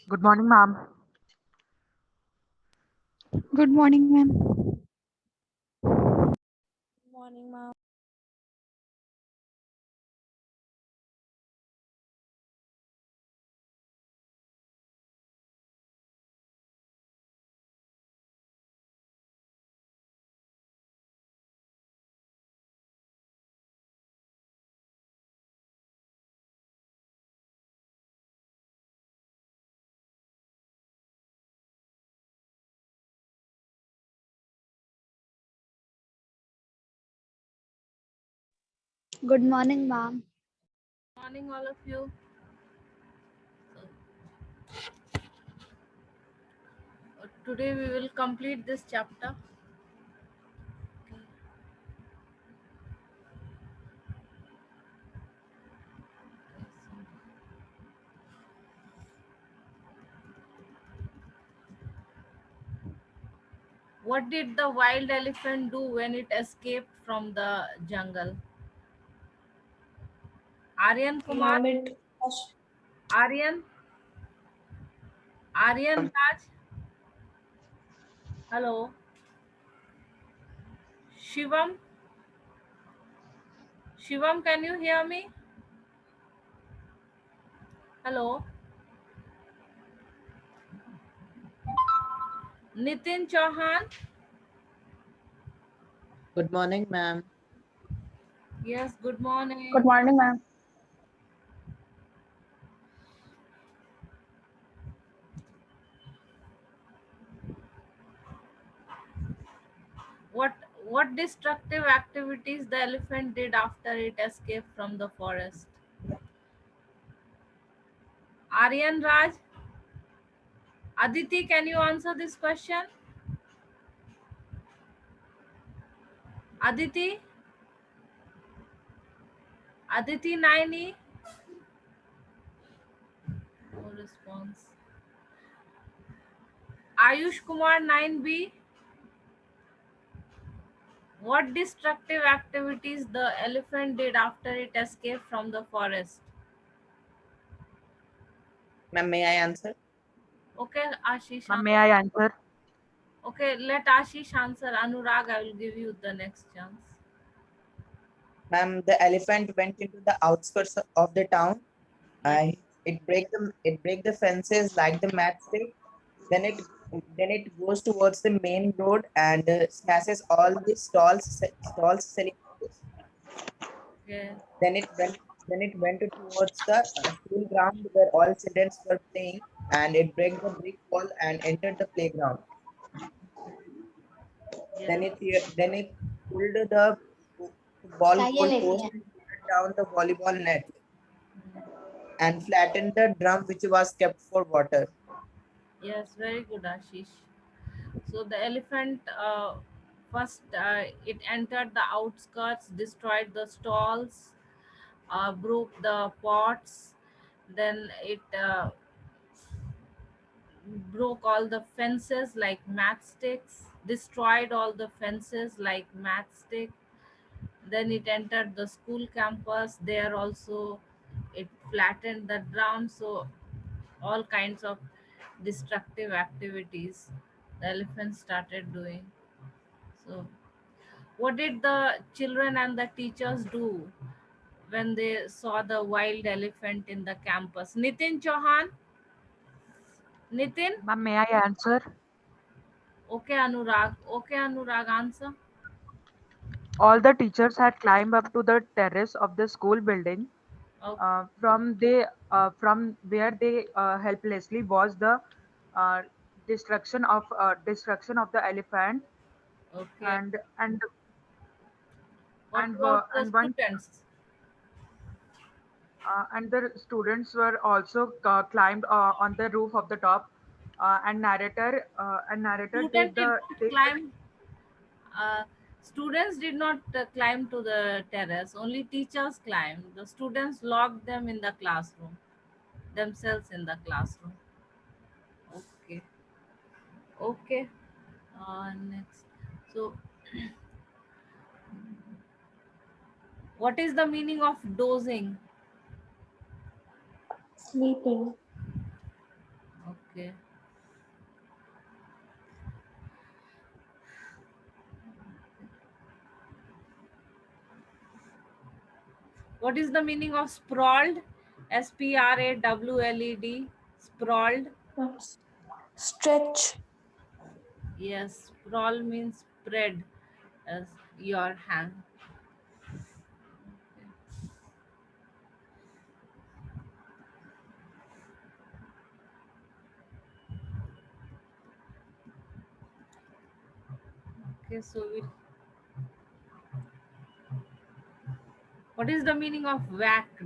Good morning, ma'am. Good morning, ma'am. Morning, ma'am. Good morning, ma'am. Morning, all of you. Today we will complete this chapter. What did the wild elephant do when it escaped from the jungle? Aryan Kumar, Ma'am, it Aryan, Aryan Raj. Hello, Shivam. Shivam, can you hear me? Hello, Nitin Chauhan. Good morning, ma'am. Yes, good morning. Good morning, ma'am. What what destructive activities the elephant did after it escaped from the forest? Aryan Raj, Aditi, can you answer this question? Aditi, Aditi Naini, no response. Ayush Kumar 9B, what destructive activities the elephant did after it escaped from the forest? Ma'am, may I answer? Okay, Ashish. Ma'am, may I answer? Okay, let Ashish answer. Anurag, I will give you the next chance. Ma'am, the elephant went into the outskirts of the town. Yes. It break the fences like the matchstick. Then it goes towards the main road and smashes all the stalls selling food. Okay. Then it went towards the school ground where all children were playing, and it broke the brick wall and entered the playground. Yes. Then it pulled the ball Kaya goal लेती post हैं and pulled down the volleyball net and flattened the drum which was kept for water. Yes, very good, Ashish. So the elephant first it entered the outskirts, destroyed the stalls, broke the pots. Then it broke all the fences like matchsticks, destroyed all the fences like matchstick. Then it entered the school campus. There also it flattened the drum. So all kinds of destructive activities the elephant started doing. So what did the children and the teachers do when they saw the wild elephant in the campus? Nitin Chauhan? Nitin? Ma'am, may I answer? Okay, Anurag. Okay, Anurag, answer. All the teachers had climbed up to the terrace of the school building. Okay, From where they helplessly watched the uh, destruction of the elephant, okay. and and What about the and one students? and the students were also climbed on the roof of the top, and narrator Student did not take the climb. Uh, Students did not climb to the terrace. Only teachers climbed. The students locked them in the classroom, themselves in the classroom. Okay, okay. Next. So, what is the meaning of dozing? sleeping. Okay. What is the meaning of sprawled? SPRAWLED. Sprawled. Stretch. Yes, sprawl means spread as your hand. Okay, so what is the meaning of whacked?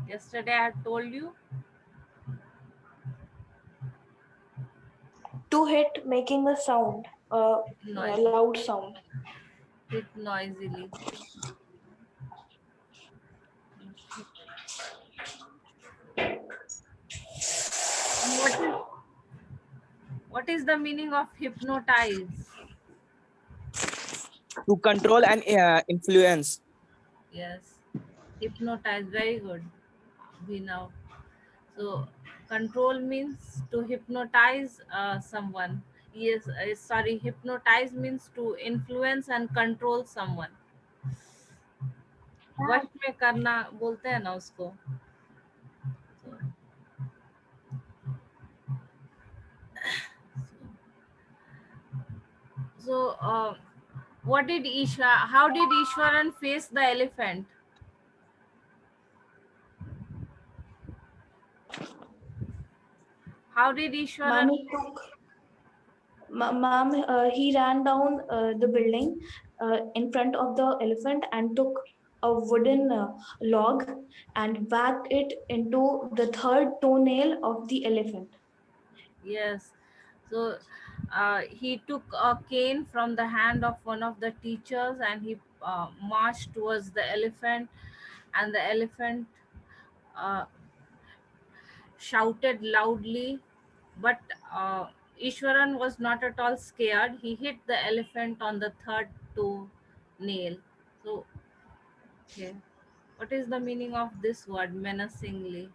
Yesterday I had told you. To hit, making a sound, a Noise. loud sound. Hit noisily. And what is the meaning of hypnotize? To control and influence. Yes, hypnotize. Very good. We know. So control means to hypnotize someone. Yes, sorry. Hypnotize means to influence and control someone. वश में करना बोलते हैं ना उसको. So, what did how did Ishwaran face the elephant? How did Ishwaran? Ma'am, he ran down the building in front of the elephant and took a wooden log and whacked it into the third toenail of the elephant. Yes. So he took a cane from the hand of one of the teachers and he marched towards the elephant, and the elephant shouted loudly, but Ishwaran was not at all scared. He hit the elephant on the third toe nail. So, okay. What is the meaning of this word, menacingly?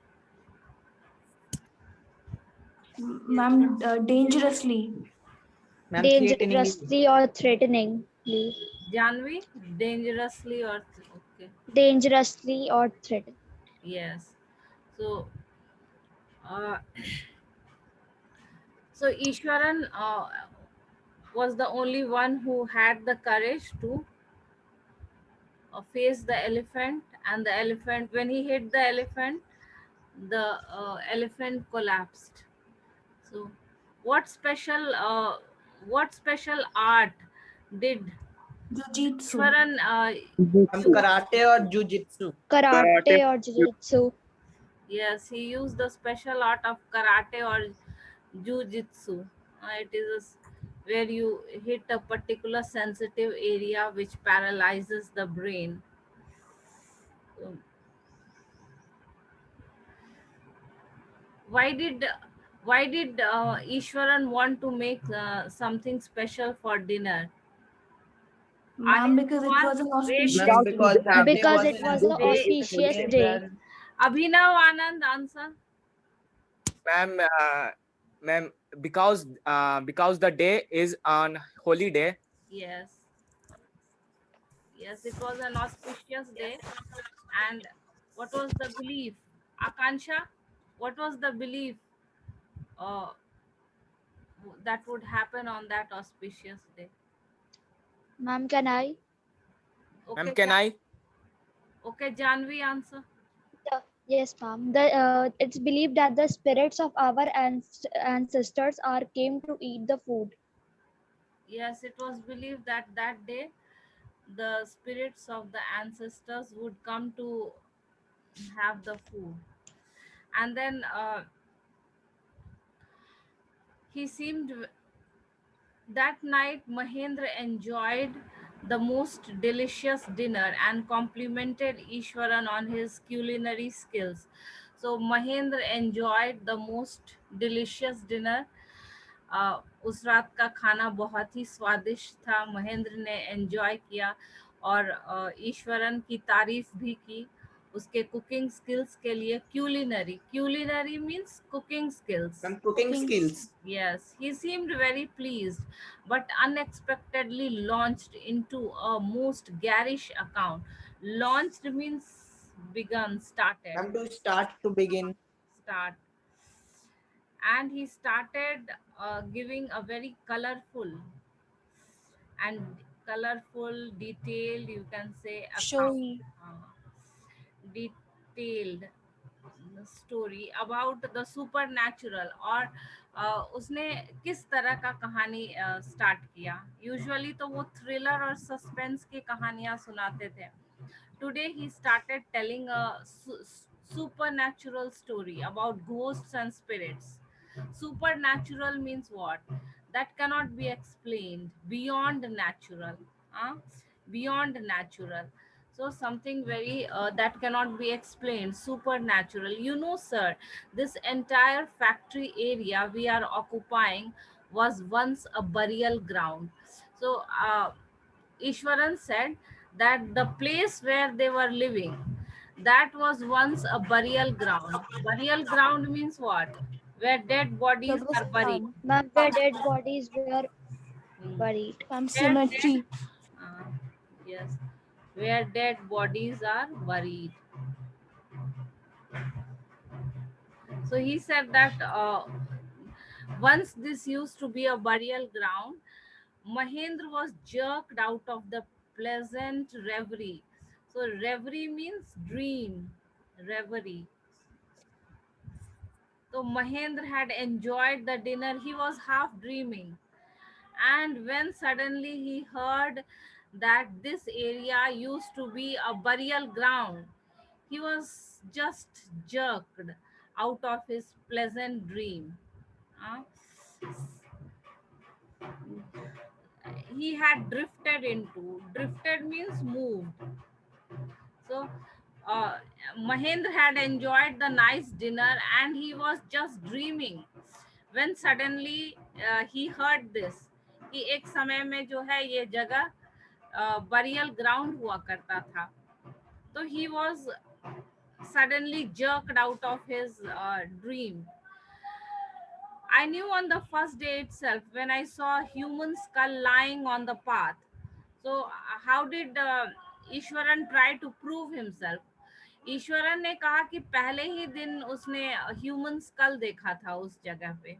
Ma'am, dangerously. Dangerously or threateningly. Janvi, dangerously or okay. Dangerously or threatening. Yes. So, uh, so Ishwaran was the only one who had the courage to face the elephant, and the elephant, when he hit the elephant collapsed. So, what special art did Jiu-jitsu. Ishwaran Karate or jujitsu? Karate or jiu-jitsu. Yes, he used the special art of karate or jiu-jitsu. It is where you hit a particular sensitive area which paralyzes the brain. So, why did Ishwaran want to make something special for dinner? Ma'am, because it was an auspicious Ma'am, because that day Because it an was an auspicious day. Abhinav, Anand, answer. Ma'am, because the day is on holy day. Yes. Yes, it was an auspicious day. And what was the belief? Akansha, what was the belief uh, that would happen on that auspicious day? Ma'am, can I? Okay, Ma'am, can I? Okay, Janvi, answer. Yes, ma'am. It's believed that the spirits of our ancestors are came to eat the food. Yes, it was believed that that day the spirits of the ancestors would come to have the food. And then he seemed that night Mahendra enjoyed the most delicious dinner and complimented Ishwaran on his culinary skills. So Mahendra enjoyed the most delicious dinner. उस रात का खाना बहुत ही स्वादिष्ट था. महेंद्र ने enjoy किया और ईश्वरन की तारीफ भी की उसके कुकिंग स्किल्स के लिए culinary means cooking skills. Some cooking skills. Yes, he seemed very pleased, but unexpectedly launched into a most garish account. Launched means begun, started, Come to start to begin. start. And he started giving a very colorful, detailed, you can say, account. Showy. Detailed story about the supernatural. और उसने किस तरह का कहानी start किया. Usually तो वो thriller और सस्पेंस की कहानियां सुनाते थे. Today he started telling a supernatural story about ghosts and spirits. Supernatural means what? That cannot be explained, beyond natural. Huh? Beyond natural. So something very that cannot be explained, supernatural. You know, sir, this entire factory area we are occupying was once a burial ground. So Ishwaran said that the place where they were living, that was once a burial ground. Burial ground means what? Where dead bodies are buried. Kabristan. Ma'am, where dead bodies were Hmm. buried. Some Where dead, cemetery. uh, yes, where dead bodies are buried. So he said that once this used to be a burial ground, Mahendra was jerked out of the pleasant reverie. So reverie means dream, reverie. So Mahendra had enjoyed the dinner. He was half dreaming. And when suddenly he heard that this area used to be a burial ground, he was just jerked out of his pleasant dream. Uh, he had drifted means moved. So Mahendra had enjoyed the nice dinner and he was just dreaming when suddenly he heard this कि एक समय में जो है ये जगह burial ground हुआ करता था. तो he was suddenly jerked out of his dream. I knew on the first day itself when I saw a human skull lying on the path. So, how did Ishwaran try to prove himself? Eswaran ने कहा कि पहले ही दिन उसने human school देखा था उस जगह पे.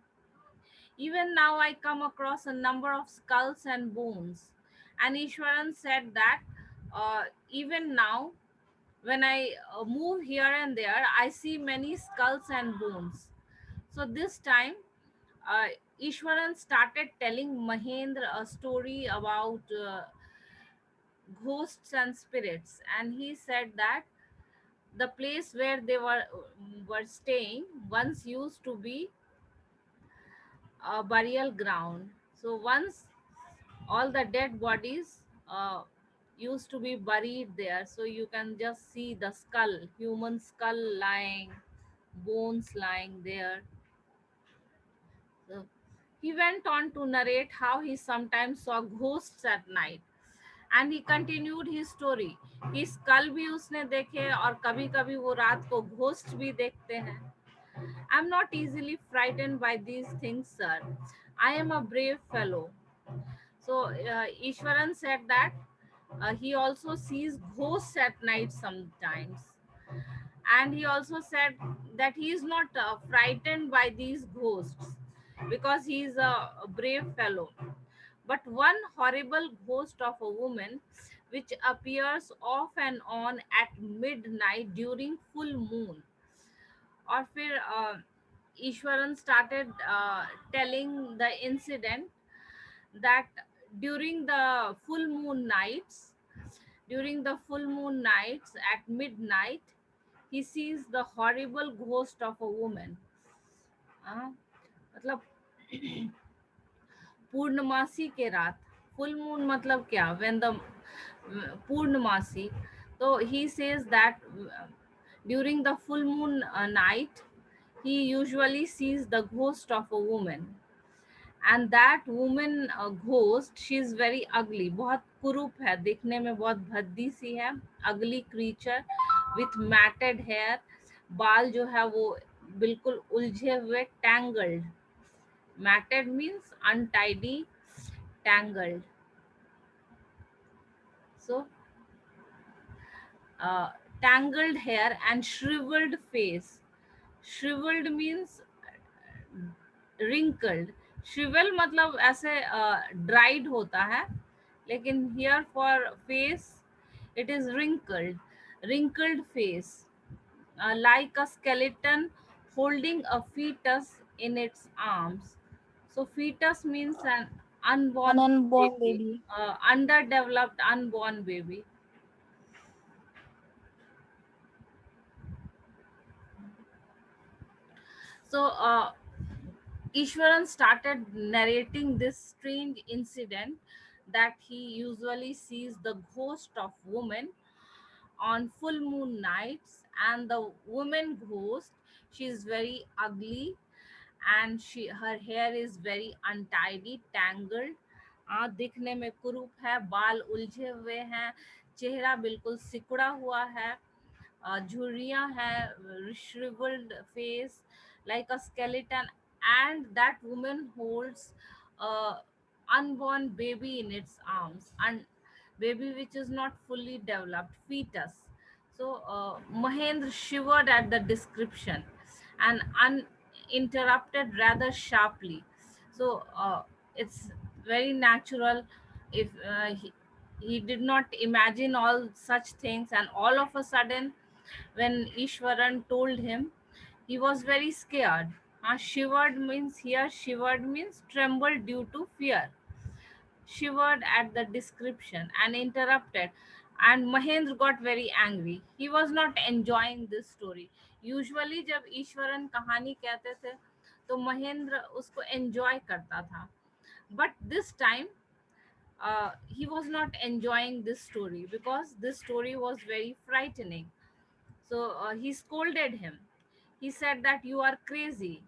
Even now I come across a number of skulls and bones. And Ishwaran said that even now when I move here and there, I see many skulls and bones. So this time, uh, Ishwaran started telling Mahendra a story about ghosts and spirits, and he said that the place where they were staying once used to be a burial ground. So once all the dead bodies used to be buried there, so you can just see the skull, human skull lying, bones lying there. So he went on to narrate how he sometimes saw ghosts at night. And he continued his story कि school भी उसने देखे और कभी कभी वो रात को घोस्ट भी देखते हैं. I'm not easily frightened by these things, sir. I am a brave fellow. So Ishwaran said that he also sees ghosts at night sometimes. And he also said that he is not frightened by these ghosts because he is a brave fellow. But one horrible ghost of a woman which appears off and on at midnight during full moon. और फिर Ishwaran started telling the incident that during the full moon nights, at midnight, he sees the horrible ghost of a woman. मतलब पूर्णमासी के रात, full moon मतलब क्या, when the पूर्णमासी. So he says that during the full moon night he usually sees the ghost of a woman, and that woman ghost, she is very ugly, बहुत कुरूप है, दिखने में बहुत भद्दी सी है, ugly creature with matted hair, बाल जो है वो बिल्कुल उलझे हुए, tangled. Matted means untidy, tangled. So uh, tangled hair and shriveled face. Shriveled means wrinkled. Shrivel मतलब ऐसे dried होता है, लेकिन here for face it is wrinkled. Wrinkled face, like a skeleton holding a fetus in its arms. So fetus means an An unborn unborn baby, baby. underdeveloped unborn baby. So Ishwaran started narrating this strange incident, that he usually sees the ghost of woman on full moon nights, and the woman ghost, she is very ugly, and her hair is very untidy, tangled, दिखने में कुरूप है, बाल उलझे हुए हैं, चेहरा बिल्कुल सिकुड़ा हुआ है, झुर्रियां हैं, shriveled face like a skeleton, and that woman holds a unborn baby in its arms, and baby which is not fully developed, fetus. So Mahendra shivered at the description and uninterrupted rather sharply. So it's very natural if he did not imagine all such things, and all of a sudden when Ishwaran told him, he was very scared. Shivered means, here shivered means trembled due to fear, shivered at the description and interrupted, and Mahendra got very angry. He was not enjoying this story. Usually जब ईश्वरन कहानी कहते थे तो महेंद्र उसको enjoy करता था, but this time he was not enjoying this story because this story was very frightening. So he scolded him. He said that you are crazy,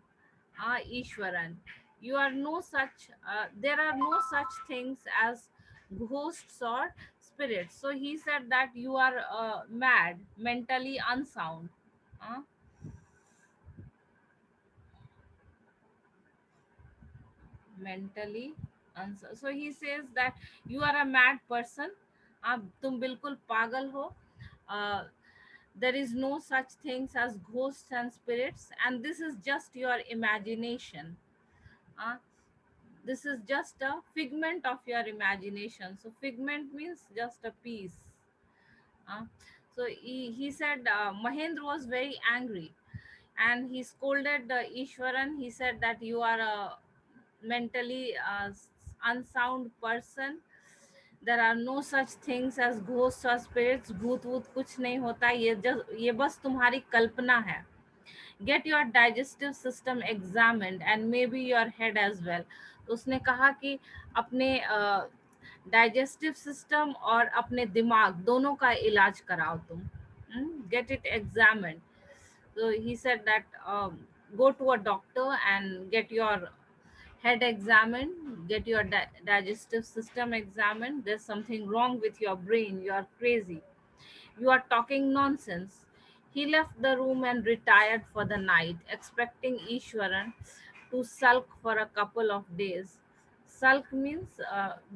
Ishwaran. You are no such. There are no such things as ghosts or spirits. So he said that you are mad, mentally unsound. Uh, mentally unsound. So he says that you are a mad person. तुम बिल्कुल पागल हो. Uh, there is no such things as ghosts and spirits, and this is just your imagination. Uh, this is just a figment of your imagination. So figment means just a piece. Uh, so he said Mahendra was very angry, and he scolded Ishwaran. He said that you are a mentally unsound person. There are no such things as ghosts or spirits. भूत वूत कुछ नहीं होता, ये बस तुम्हारी कल्पना है. Get your digestive system examined and maybe your head as well. तो उसने कहा कि अपने डाइजेस्टिव सिस्टम और अपने दिमाग दोनों का इलाज कराओ तुम. Get it examined. So he said that go to a doctor and get your head examined, get your digestive system examined. There's something wrong with your brain. You are crazy. You are talking nonsense. He left the room and retired for the night, expecting Ishwaran to sulk for a couple of days. Sulk means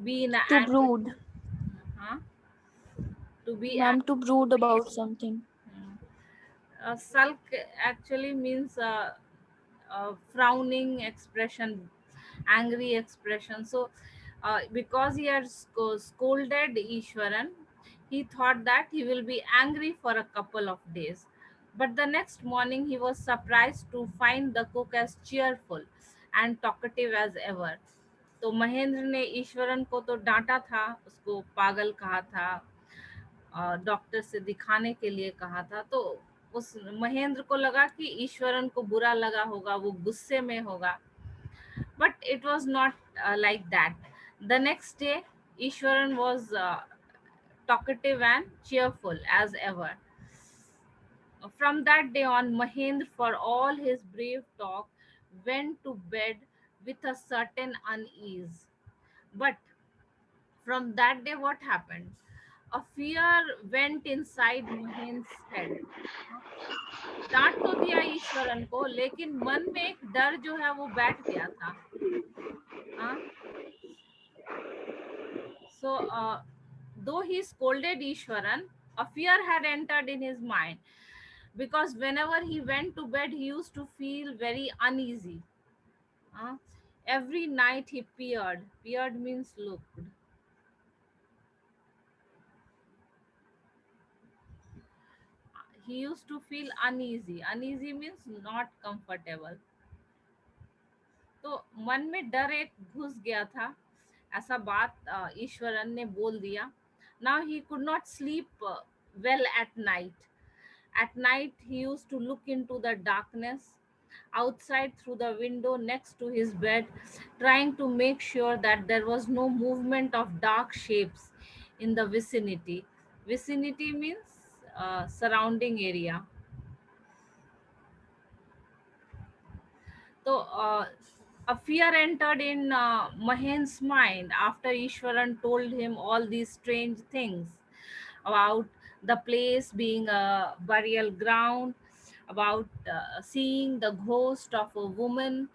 be in To anger. brood. Huh? To be Ma'am, to brood about something. sulk actually means frowning expression, angry expression. So because he had scolded Ishwaran, he thought that he will be angry for a couple of days, but the next morning he was surprised to find the cook as cheerful and talkative as ever. तो महेंद्र ने ईश्वरन को तो डांटा था, उसको पागल कहा था, डॉक्टर से दिखाने के लिए कहा था. तो उस महेंद्र को लगा कि ईश्वरन को बुरा लगा होगा, वो गुस्से में होगा, but it was not like that. The next day Ishwaran was talkative and cheerful as ever. From that day on, Mahendra, for all his brave talk, went to bed with a certain unease. But from that day, what happened? a fear went inside Mahen's head. डांट तो दिया ईश्वरन को, लेकिन मन में एक डर जो है वो बैठ गया था. हाँ. So, though he scolded Ishwaran, a fear had entered in his mind, because whenever he went to bed, he used to feel very uneasy. Uh, every night he peered. Peered means looked. He used to feel uneasy. Uneasy means not comfortable. तो मन में डर एक घुस गया था, ऐसा बात ईश्वरन ने बोल दिया. Now he could not sleep well at night. At night, he used to look into the darkness outside through the window next to his bed, trying to make sure that there was no movement of dark shapes in the vicinity. Vicinity means surrounding area. So, a fear entered in Mahen's mind after Ishwaran told him all these strange things about the place being a burial ground, about seeing the ghost of a woman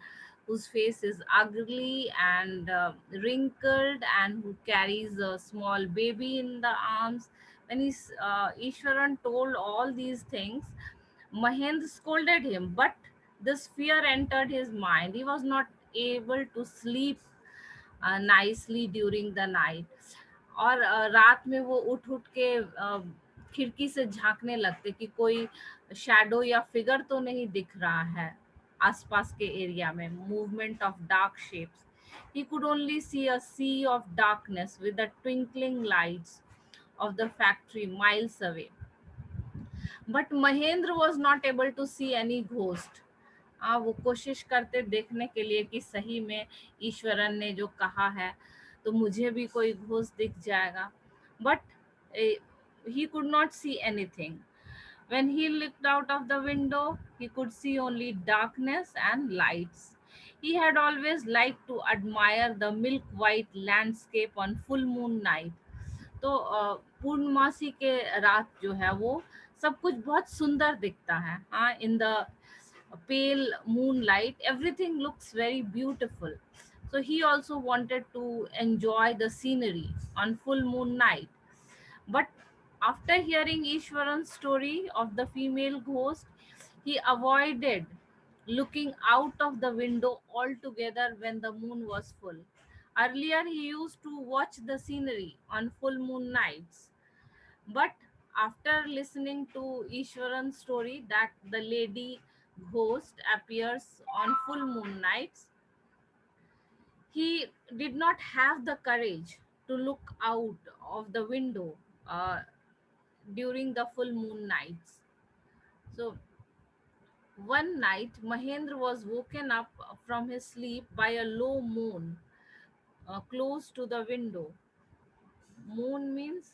whose face is ugly and wrinkled and who carries a small baby in the arms. When Ishwaran told all these things, Mahendra scolded him, but this fear entered his mind. He was not able to sleep nicely during the night. और रात में वो उठ उठ के खिड़की से झांकने लगते कि कोई शैडो या फिगर तो नहीं दिख रहा है आसपास के एरिया में. Movement of dark shapes. He could only see a sea of darkness with the twinkling lights of the factory miles away. But Mahendra was not able to see any ghost. वो कोशिश करते देखने के लिए कि सही में ईश्वरन ने जो कहा है तो मुझे भी कोई घोष दिख जाएगा. But he could not see anything. When he looked out of the window, he could see only darkness and lights. He had always liked to admire the milk white landscape on full moon night. तो पूर्णमासी के रात जो है वो सब कुछ बहुत सुंदर दिखता है. हाँ, in the pale moonlight, everything looks very beautiful. So he also wanted to enjoy the scenery on full moon night. But after hearing Ishwaran's story of the female ghost, he avoided looking out of the window altogether when the moon was full. Earlier, he used to watch the scenery on full moon nights. But after listening to Ishwaran's story that the lady ghost appears on full moon nights, he did not have the courage to look out of the window during the full moon nights. So one night, Mahendra was woken up from his sleep by a low moan close to the window. Moan means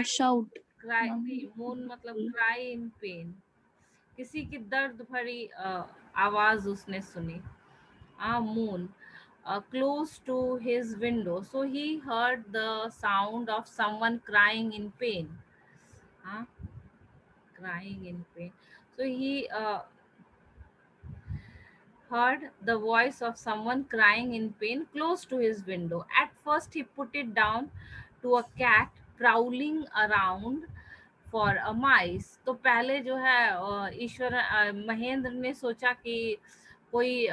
shout. cry. Moan मतलब cry in pain. किसी की दर्द भरी आवाज उसने सुनी. Moon close to his window. So he heard the sound of someone crying in pain. Crying in pain. So he heard the voice of someone crying in pain close to his window. At first, he put it down to a cat prowling around for a mice. तो पहले जो है ईश्वर महेंद्र ने सोचा कि कोई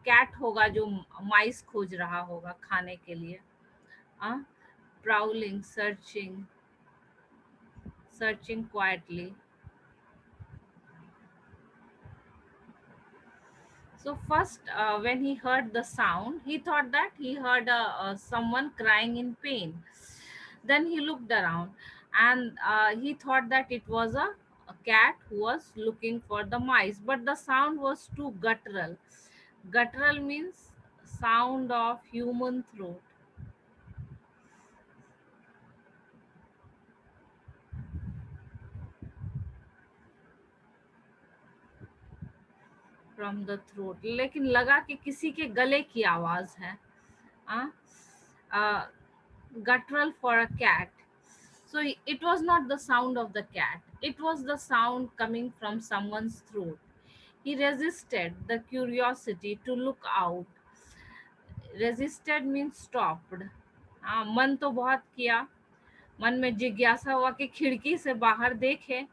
cat होगा जो माइस खोज रहा होगा खाने के लिए. Prowling, searching quietly. So first, when he heard the sound, he thought that he heard someone crying in pain. Then he looked around and he thought that it was a cat who was looking for the mice, but the sound was too guttural. Guttural means sound of human throat. From the throat. लेकिन लगा कि किसी के गले की आवाज है. guttural for a cat. So it was not the sound of the cat, it was the sound coming from someone's throat. He resisted the curiosity to look out. Resisted means stopped. मन तो बहुत किया, मन में जिज्ञासा हुआ कि खिड़की से बाहर देखे,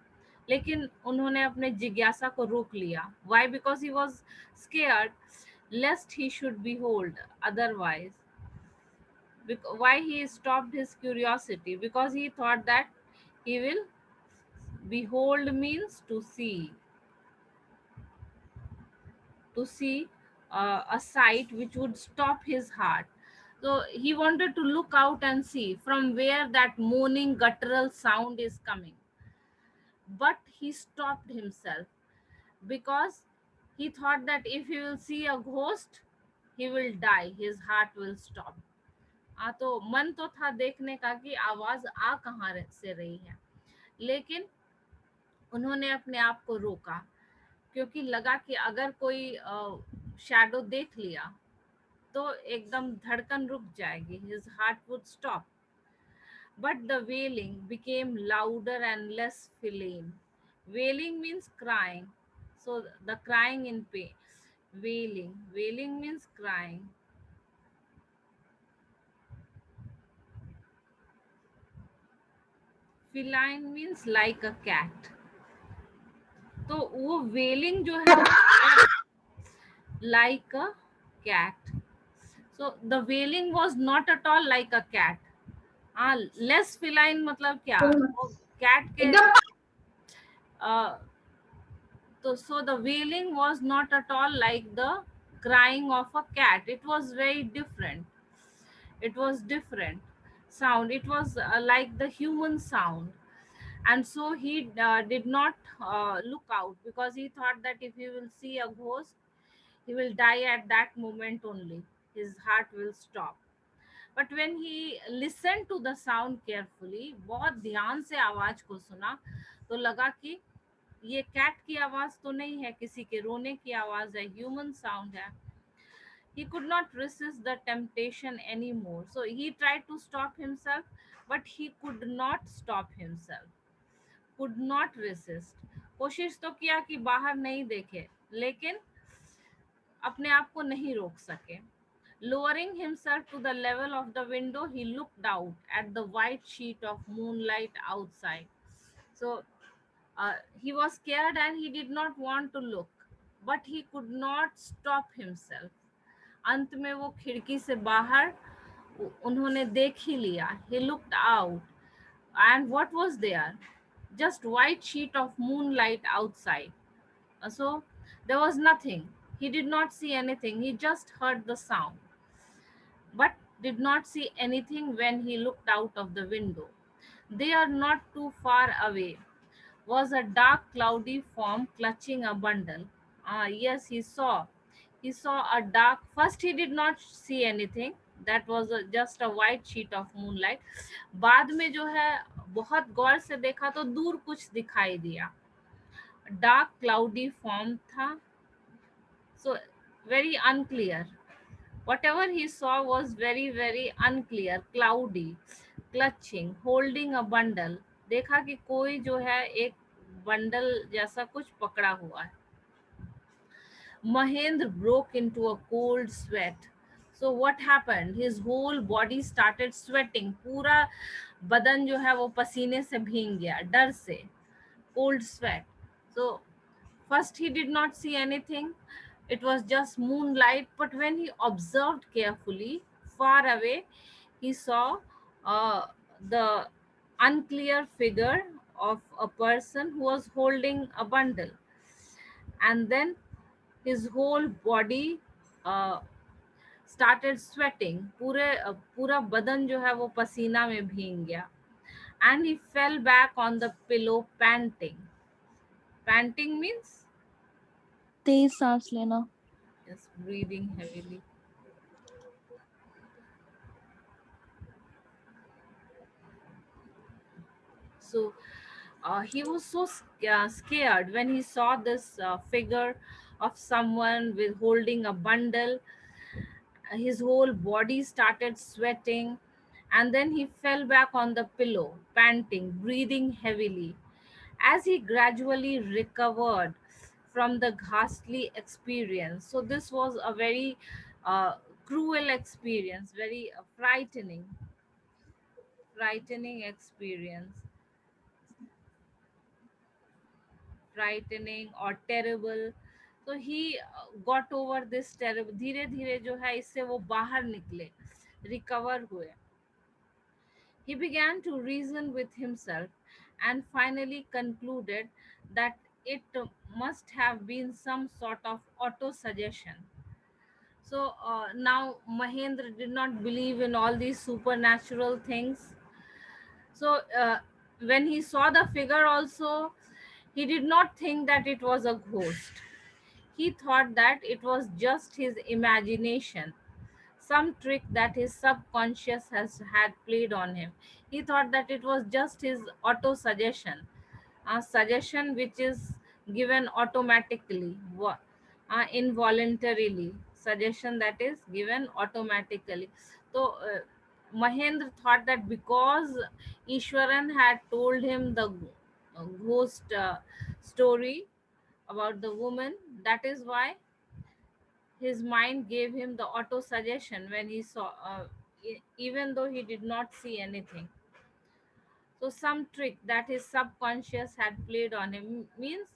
लेकिन उन्होंने अपने जिज्ञासा को रोक लिया. Why? Because he was scared lest he should behold otherwise. Why he stopped his curiosity? Because he thought that he will behold means to see a sight which would stop his heart. So he wanted to look out and see from where that moaning guttural sound is coming. But he stopped himself because he thought that if he will see a ghost, he will die, his heart will stop. तो मन तो था देखने का कि आवाज आ कहाँ से रही है, लेकिन उन्होंने अपने आप को रोका क्योंकि लगा कि अगर कोई शैडो देख लिया तो एकदम धड़कन रुक जाएगी, his heart would stop. But the wailing became louder and less feline. Wailing means crying, so the crying in pain. Wailing means crying. Feline means like a cat. तो वो wailing जो है like a cat. So the wailing was not at all like a cat. Less feline मतलब क्या, cat के तो so the wailing was not at all like the crying of a cat. It was very different. It was different sound. It was like the human sound. And so he did not look out because he thought that if he will see a ghost, he will die at that moment only. His heart will stop. But when he listened to the sound carefully, बहुत ध्यान से आवाज को सुना, तो लगा कि ये कैट की आवाज तो नहीं है, किसी के रोने की आवाज है, ह्यूमन साउंड है. He could not resist the temptation anymore. So he tried to stop himself, but he could not stop himself. Could not resist. कोशिश तो किया कि बाहर नहीं देखे, लेकिन अपने आप को नहीं रोक सके. Lowering himself to the level of the window, he looked out at the white sheet of moonlight outside. So he was scared and he did not want to look, but he could not stop himself. अंत में वो खिड़की से बाहर उन्होंने देख ही लिया. He looked out, and what was there? Just white sheet of moonlight outside. So there was nothing. He did not see anything. He just heard the sound, but did not see anything when he looked out of the window. There, not too far away, was a dark, cloudy form clutching a bundle. Yes, he saw. He saw a dark. First, he did not see anything. That was just a white sheet of moonlight. बाद में जो है बहुत गौर से देखा तो दूर कुछ दिखाई दिया. Dark, cloudy form था. So very unclear. Whatever he saw was very, very unclear, cloudy, clutching, holding a bundle. देखा कि कोई जो है एक बंडल जैसा कुछ पकड़ा हुआ है. Mahendra broke into a cold sweat. So what happened? His whole body started sweating. पूरा बदन जो है वो पसीने से भीग गया डर से. Cold sweat. So first he did not see anything. It was just moonlight, but when he observed carefully, far away, he saw the unclear figure of a person who was holding a bundle. And then his whole body started sweating. पूरा बदन जो है वो पसीना में भीग गया. And he fell back on the pillow panting. Panting means? तेज सांस लेना. Just breathing heavily. So he was so scared when he saw this figure of someone with holding a bundle. His whole body started sweating, and then he fell back on the pillow, panting, breathing heavily. As he gradually recovered from the ghastly experience, so this was a very cruel experience, very frightening experience, frightening or terrible. So he got over this terrible, धीरे धीरे जो है इससे वो बाहर निकले, recover हुए. He began to reason with himself and finally concluded that it must have been some sort of auto suggestion. So now Mahendra did not believe in all these supernatural things. So when he saw the figure also, he did not think that it was a ghost. He thought that it was just his imagination, some trick that his subconscious has had played on him. He thought that it was just his auto suggestion, a suggestion which is given automatically, involuntarily, suggestion that is given automatically. So Mahendra thought that because Ishwaran had told him the ghost story about the woman, that is why his mind gave him the auto suggestion when he saw, even though he did not see anything. So some trick that his subconscious had played on him, means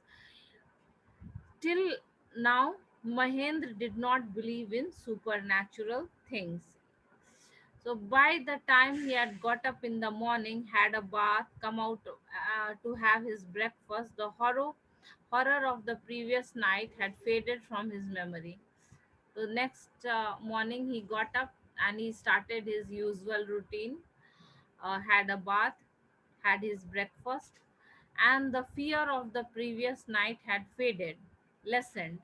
till now Mahendra did not believe in supernatural things. So by the time he had got up in the morning, had a bath, come out to have his breakfast, the horror of the previous night had faded from his memory. So next morning he got up and he started his usual routine, had a bath, had his breakfast, and the fear of the previous night had faded, lessened.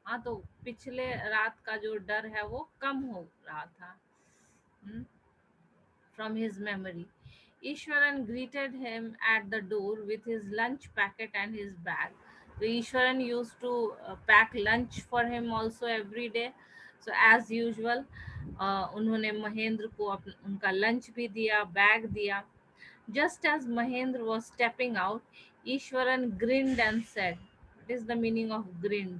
हाँ, तो पिछले रात का जो डर है वो कम हो रहा था from his memory. Ishwaran greeted him at the door with his lunch packet and his bag. So Ishwaran used to pack lunch for him also every day. So as usual, उन्होंने महेंद्र को उनका lunch भी दिया, bag दिया. Just as Mahendra was stepping out, Ishwaran grinned and said, "What is the meaning of grinned?"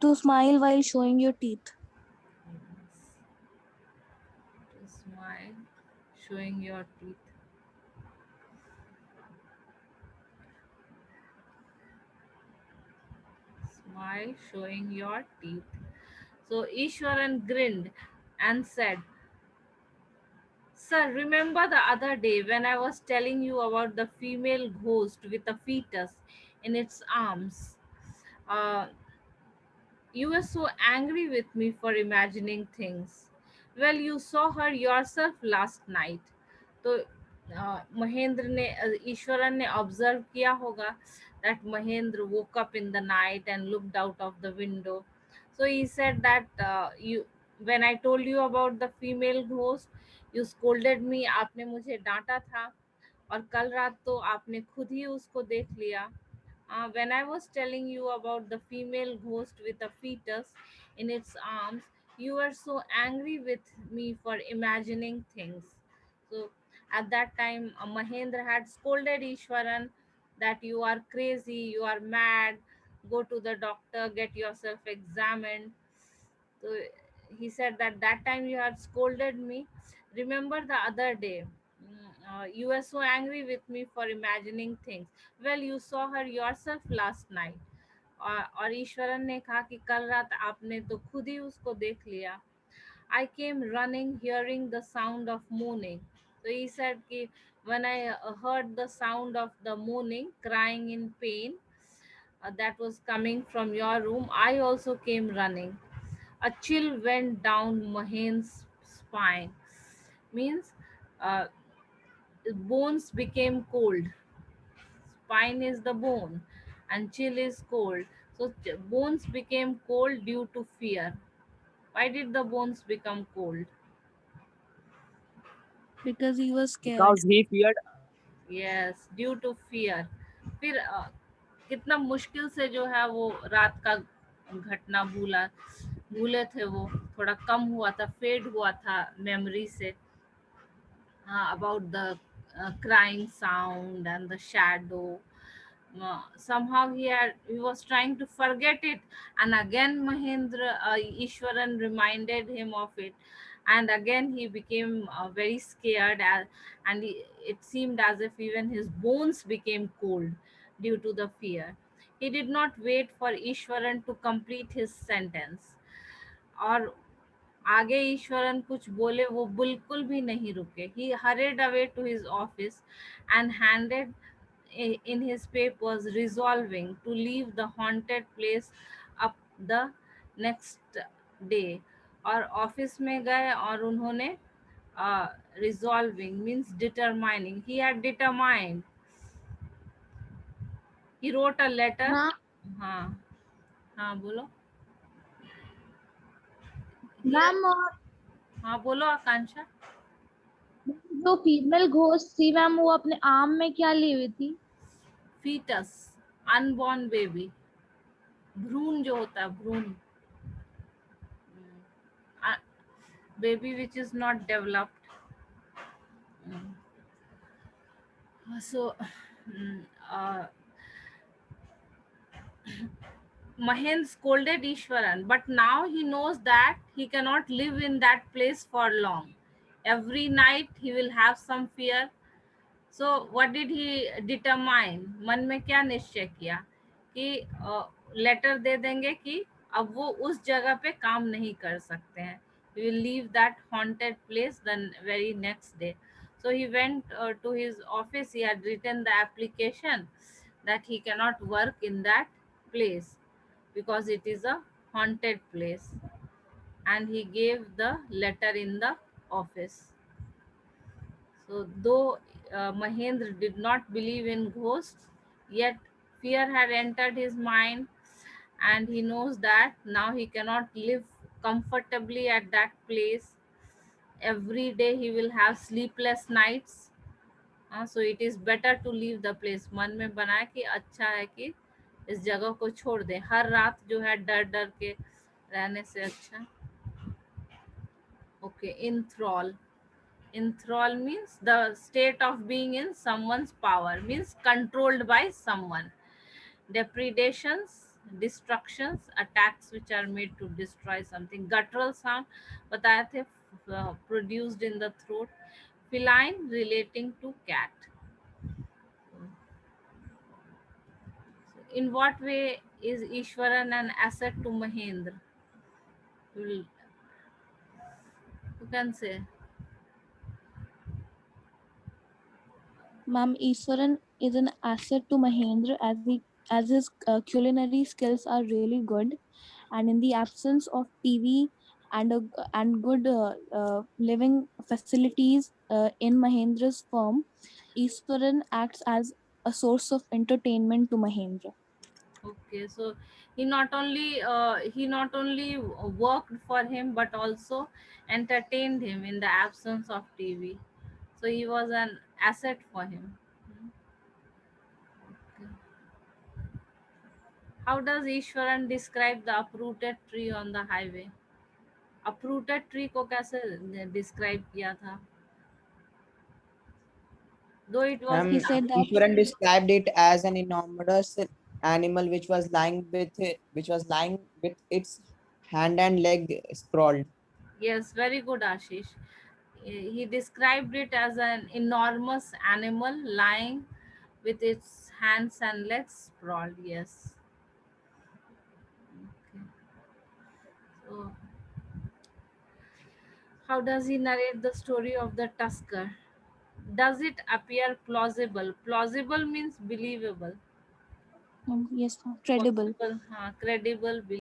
To smile while showing your teeth. To smile, showing your teeth. Smile, showing your teeth. So Ishwaran grinned and said, "Sir, remember the other day when I was telling you about the female ghost with a fetus in its arms? Uh, You were so angry with me for imagining things. Well, you saw her yourself last night." तो महेंद्र ने ईश्वरन ने observe किया होगा that Mahendra woke up in the night and looked out of the window. So he said that when I told you about the female ghost, you scolded me, आपने मुझे डांटा था, और कल रात तो आपने खुद ही उसको देख लिया. When I was telling you about the female ghost with a fetus in its arms, you were so angry with me for imagining things. So at that time, Mahendra had scolded Ishwaran that you are crazy, you are mad, go to the doctor, get yourself examined. So he said that time you had scolded me. Remember the other day, you were so angry with me for imagining things. Well, you saw her yourself last night. और ईश्वरन ने कहा कि कल रात आपने तो खुद ही उसको देख लिया. I came running, hearing the sound of moaning. So he said कि when I heard the sound of the moaning, crying in pain, that was coming from your room, I also came running. A chill went down Mahen's spine. Means uh, bones became cold. Spine is the bone and chill is cold. So bones became cold due to fear. Why did the bones become cold? Because he was scared. Because he feared. Yes, due to fear. फिर कितना मुश्किल से जो है वो रात का घटना भूला. भूले थे वो, थोड़ा कम हुआ था, फेड हुआ था मेमोरी से, about the crying sound and the shadow. Somehow he was trying to forget it, and again Mahendra Ishwaran reminded him of it, and again he became very scared, and it seemed as if even his bones became cold due to the fear. He did not wait for Ishwaran to complete his sentence, और आगे ईश्वरन कुछ बोले वो बिल्कुल भी नहीं रुके. He hurried away to his office and handed in his papers resolving to leave the haunted place up the next day. और ऑफिस में गए और उन्होंने resolving means determining. He had determined. He wrote a letter. हाँ हाँ बोलो. Ma'am, हाँ बोलो आकांक्षा. जो फीमेल घोस्ट थी मैम, वो अपने आर्म में क्या ली हुई थी? फीटस, अनबॉर्न बेबी, भ्रूण जो होता है, भ्रूण, baby which is not developed. So Mahen scolded Ishwaran, but now he knows that he cannot live in that place for long. Every night he will have some fear. So what did he determine? मन में क्या निश्चय किया कि letter दे देंगे कि अब वो उस जगह पे काम नहीं कर सकते हैं. He will leave that haunted place the very next day. So he went to his office. He had written the application that he cannot work in that place because it is a haunted place, and he gave the letter in the office. So, though Mahendra did not believe in ghosts, yet fear had entered his mind, and he knows that now he cannot live comfortably at that place. Every day he will have sleepless nights. So it is better to leave the place. मन में बनाए कि अच्छा है कि इस जगह को छोड़ दें. हर रात जो है डर डर के रहने से अच्छा. Okay, enthrall. Enthrall means the state of being in someone's power, means controlled by someone. Depredations, destructions, attacks which are made to destroy something. Guttural sound, बताए थे, produced in the throat. Feline relating to cat. In what way is Ishwaran an asset to Mahendra? You can say. Ma'am, Iswaran is an asset to Mahendra as his culinary skills are really good, and in the absence of TV and good living facilities in Mahendra's firm, Iswaran acts as a source of entertainment to Mahendra. Okay, so he not only worked for him but also entertained him in the absence of TV. So he was an asset for him. Okay. How does Ishwaran describe the uprooted tree on the highway? Uprooted tree को कैसे describe किया था? Though it was He Ma'am, said that Ishwaran described it as an enormous animal which was lying with its hand and leg sprawled. yes, very good, Ashish. He described it as an enormous animal lying with its hands and legs sprawled. Yes. Okay. So, how does he narrate the story of the tusker? Does it appear plausible? Plausible means believable. yes, credible. Possible, credible,